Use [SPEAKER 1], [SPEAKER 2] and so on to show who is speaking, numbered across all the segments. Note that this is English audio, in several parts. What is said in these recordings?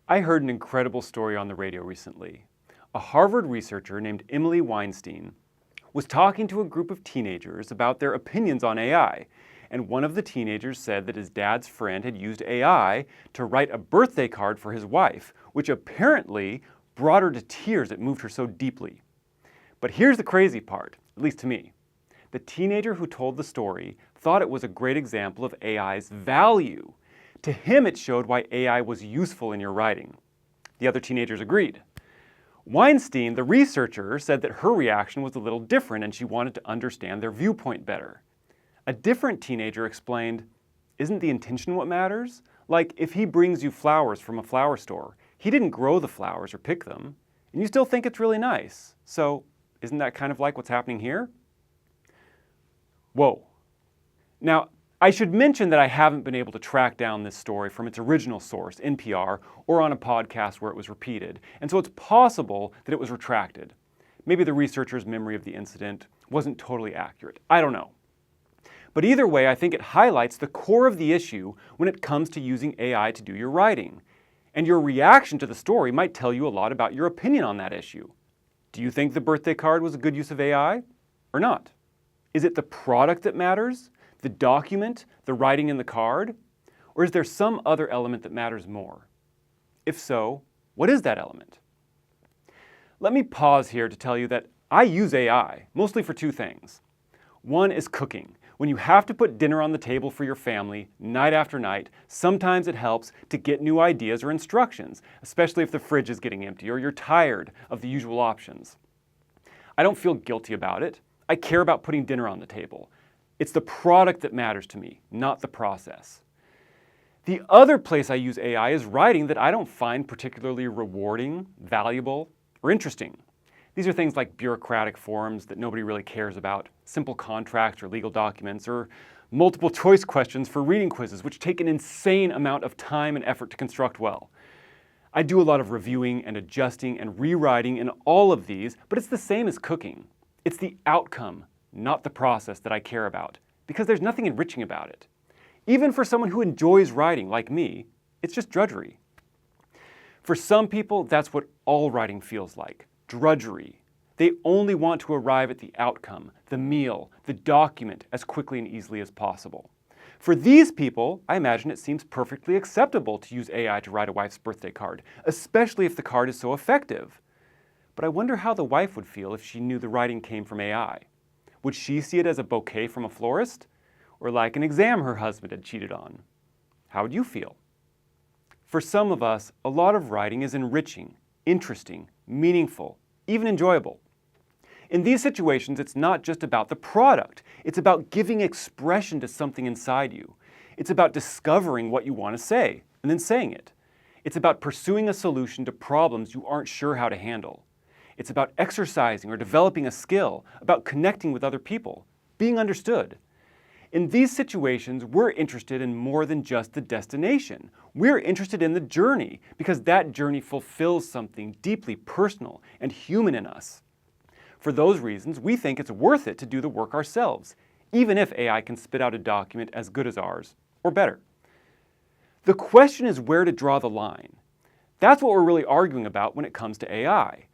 [SPEAKER 1] I heard an incredible story on the radio recently. A Harvard researcher named Emily Weinstein was talking to a group of teenagers about their opinions on AI, and one of the teenagers said that his dad's friend had used AI to write a birthday card for his wife, which apparently brought her to tears. It moved her so deeply. But here's the crazy part, at least to me. The teenager who told the story thought it was a great example of AI's value. To him, it showed why AI was useful in your writing. The other teenagers agreed. Weinstein, the researcher, said that her reaction was a little different and she wanted to understand their viewpoint better. A different teenager explained, "Isn't the intention what matters? Like, if he brings you flowers from a flower store, he didn't grow the flowers or pick them, and you still think it's really nice. So, isn't that kind of like what's happening here?" Whoa. Now, I should mention that I haven't been able to track down this story from its original source, NPR, or on a podcast where it was repeated, and so it's possible that it was retracted. Maybe the researcher's memory of the incident wasn't totally accurate. I don't know. But either way, I think it highlights the core of the issue when it comes to using AI to do your writing. And your reaction to the story might tell you a lot about your opinion on that issue. Do you think the birthday card was a good use of AI or not? Is it the product that matters? The document, the writing in the card? Or is there some other element that matters more? If so, what is that element? Let me pause here to tell you that I use AI, mostly for two things. One is cooking. When you have to put dinner on the table for your family, night after night, sometimes it helps to get new ideas or instructions, especially if the fridge is getting empty or you're tired of the usual options. I don't feel guilty about it. I care about putting dinner on the table. It's the product that matters to me, not the process. The other place I use AI is writing that I don't find particularly rewarding, valuable, or interesting. These are things like bureaucratic forms that nobody really cares about, simple contracts or legal documents, or multiple choice questions for reading quizzes, which take an insane amount of time and effort to construct well. I do a lot of reviewing and adjusting and rewriting in all of these, but it's the same as cooking. It's the outcome, not the process, that I care about, because there's nothing enriching about it. Even for someone who enjoys writing, like me, it's just drudgery. For some people, that's what all writing feels like, drudgery. They only want to arrive at the outcome, the meal, the document, as quickly and easily as possible. For these people, I imagine it seems perfectly acceptable to use AI to write a wife's birthday card, especially if the card is so effective. But I wonder how the wife would feel if she knew the writing came from AI. Would she see it as a bouquet from a florist? Or like an exam her husband had cheated on? How would you feel? For some of us, a lot of writing is enriching, interesting, meaningful, even enjoyable. In these situations, it's not just about the product. It's about giving expression to something inside you. It's about discovering what you want to say and then saying it. It's about pursuing a solution to problems you aren't sure how to handle. It's about exercising or developing a skill, about connecting with other people, being understood. In these situations, we're interested in more than just the destination. We're interested in the journey because that journey fulfills something deeply personal and human in us. For those reasons, we think it's worth it to do the work ourselves, even if AI can spit out a document as good as ours, or better. The question is where to draw the line. That's what we're really arguing about when it comes to AI.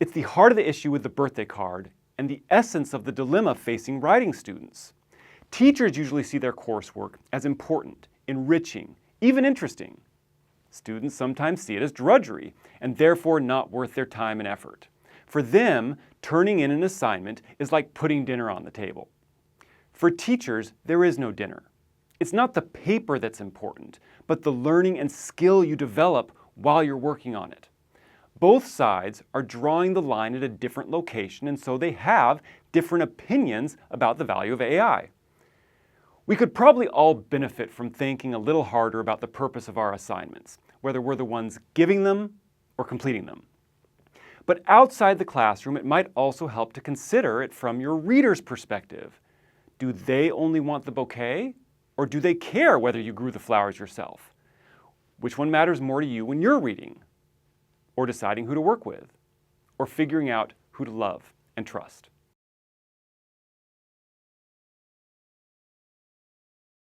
[SPEAKER 1] It's the heart of the issue with the birthday card and the essence of the dilemma facing writing students. Teachers usually see their coursework as important, enriching, even interesting. Students sometimes see it as drudgery and therefore not worth their time and effort. For them, turning in an assignment is like putting dinner on the table. For teachers, there is no dinner. It's not the paper that's important, but the learning and skill you develop while you're working on it. Both sides are drawing the line at a different location, and so they have different opinions about the value of AI. We could probably all benefit from thinking a little harder about the purpose of our assignments, whether we're the ones giving them or completing them. But outside the classroom, it might also help to consider it from your reader's perspective. Do they only want the bouquet, or do they care whether you grew the flowers yourself? Which one matters more to you when you're reading? Or deciding who to work with, or figuring out who to love and trust?